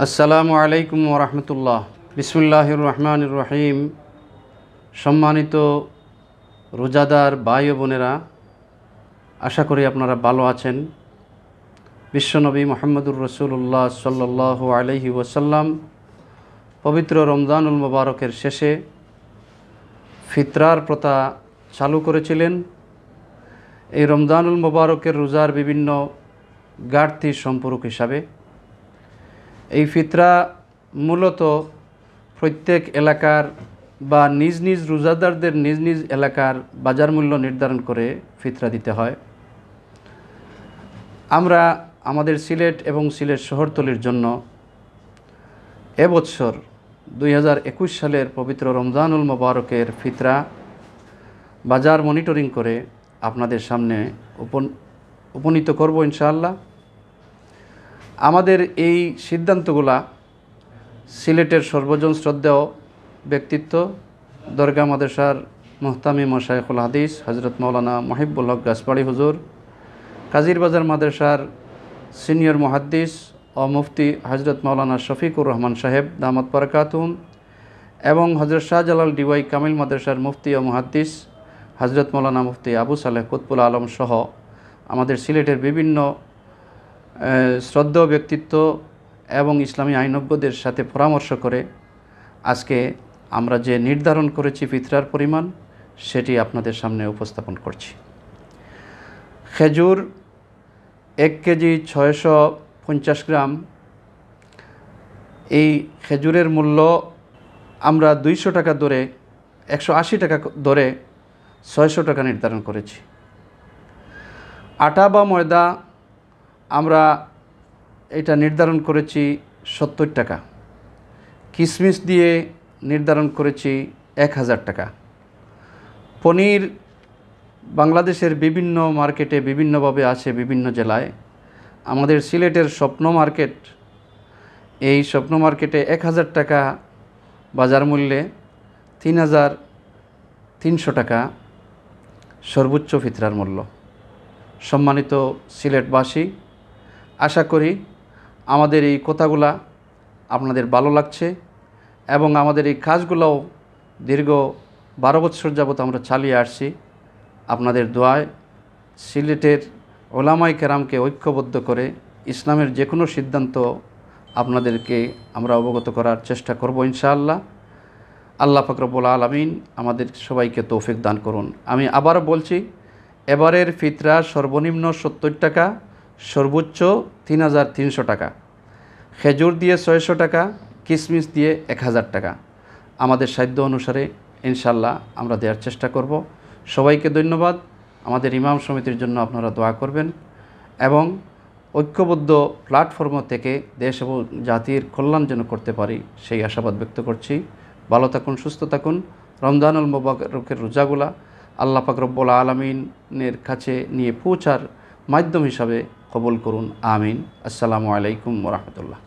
আসসালামু আলাইকুম ওয়া রাহমাতুল্লাহ। বিসমিল্লাহির রহমানির রহিম। সম্মানিত রোজাদার ভাই ও বোনেরা, আশা করি আপনারা ভালো আছেন। বিশ্বনবী মুহাম্মদুর রাসূলুল্লাহ সাল্লাল্লাহু আলাইহি ওয়াসাল্লাম পবিত্র রমজানুল মুবারকের শেষে ফিতরার প্রথা চালু করেছিলেন। এই রমজানুল মুবারকের রোজার বিভিন্ন ঘাটতি সম্পূরক হিসাবে এই ফিতরা মূলত প্রত্যেক এলাকার বা নিজ নিজ রোজাদারদের নিজ নিজ এলাকার বাজার মূল্য নির্ধারণ করে ফিতরা দিতে হয়। আমরা আমাদের সিলেট এবং সিলেট শহরতলির জন্য এবছর 2021 সালের পবিত্র রমজানুল মুবারকের ফিতরা বাজার মনিটরিং করে আপনাদের সামনে উপনীত করব ইনশাআল্লাহ। আমাদের এই সিদ্ধান্তগুলা সিলেটের সর্বজন শ্রদ্ধেয় ব্যক্তিত্ব দরগা মাদ্রাসার মুহতামিম ও শায়খুল হাদিস হযরত মাওলানা মুহিব্বুল হক গাছবাড়ি হুজুর, কাজিরবাজার মাদ্রাসার সিনিয়র মুহাদ্দিস ও মুফতি হযরত মাওলানা শফিকুর রহমান সাহেব দামাত বারাকাতুহুম এবং হযরত শাহজালাল ডিওয়াই কামিল মাদ্রাসার মুফতি ও মুহাদ্দিস হযরত মাওলানা মুফতি আবু সালেহ কুতবুল আলম সহ আমাদের সিলেটের বিভিন্ন শ্রদ্ধেয় ব্যক্তিত্ব এবং ইসলামী আইনজ্ঞদের সাথে পরামর্শ করে আজকে আমরা যে নির্ধারণ করেছি ফিতরার পরিমাণ, সেটি আপনাদের সামনে উপস্থাপন করছি। খেজুর 1 কেজি 650 গ্রাম। এই খেজুরের মূল্য আমরা 200 টাকা দরে 180 টাকা দরে 600 টাকা নির্ধারণ করেছি। আটা বা ময়দা আমরা এটা নির্ধারণ করেছি 70 টাকা। কিশমিশ দিয়ে নির্ধারণ করেছি 1000 টাকা। পনির বাংলাদেশের বিভিন্ন মার্কেটে বিভিন্নভাবে আছে, বিভিন্ন জেলায়। আমাদের সিলেটের স্বপ্ন মার্কেট, এই স্বপ্ন মার্কেটে 1000 টাকা বাজার মূল্যে 3300 টাকা সর্বোচ্চ ফিতরার মূল্য। সম্মানিত সিলেটবাসী, আশা করি আমাদের এই কথাগুলা আপনাদের ভালো লাগছে এবং আমাদের এই কাজগুলোও দীর্ঘ 12 বছর যাবত আমরা চালিয়ে আসছি। আপনাদের দোয়ায় সিলেটের ওলামায়ে কেরামকে ঐক্যবদ্ধ করে ইসলামের যে কোনো সিদ্ধান্ত আপনাদেরকে আমরা অবগত করার চেষ্টা করব ইনশাআল্লাহ। আল্লাহ পাক রব্বুল আলামিন আমাদের সবাইকে তৌফিক দান করুন। আমি আবার বলছি, এবারের ফিতরা সর্বনিম্ন 70 টাকা, সর্বোচ্চ 3300 টাকা। খেজুর দিয়ে 600 টাকা, কিশমিশ দিয়ে 1000 টাকা। আমাদের সাধ্য অনুসারে ইনশাআল্লাহ আমরা দেওয়ার চেষ্টা করব। সবাইকে ধন্যবাদ। আমাদের ইমাম সমিতির জন্য আপনারা দোয়া করবেন এবং ঐক্যবদ্ধ প্ল্যাটফর্ম থেকে দেশ এবং জাতির কল্যাণ যেন করতে পারি, সেই আশাবাদ ব্যক্ত করছি। ভালো থাকুন, সুস্থ থাকুন। রমজানুল মুবারকের রোজাগুলা আল্লাহ পাক রব্বুল আলামিনের কাছে নিয়ে পৌঁছার মাধ্যম হিসাবে কবুল করুন। আমিন। আসসালামু আলাইকুম ওয়া রাহমাতুল্লাহ।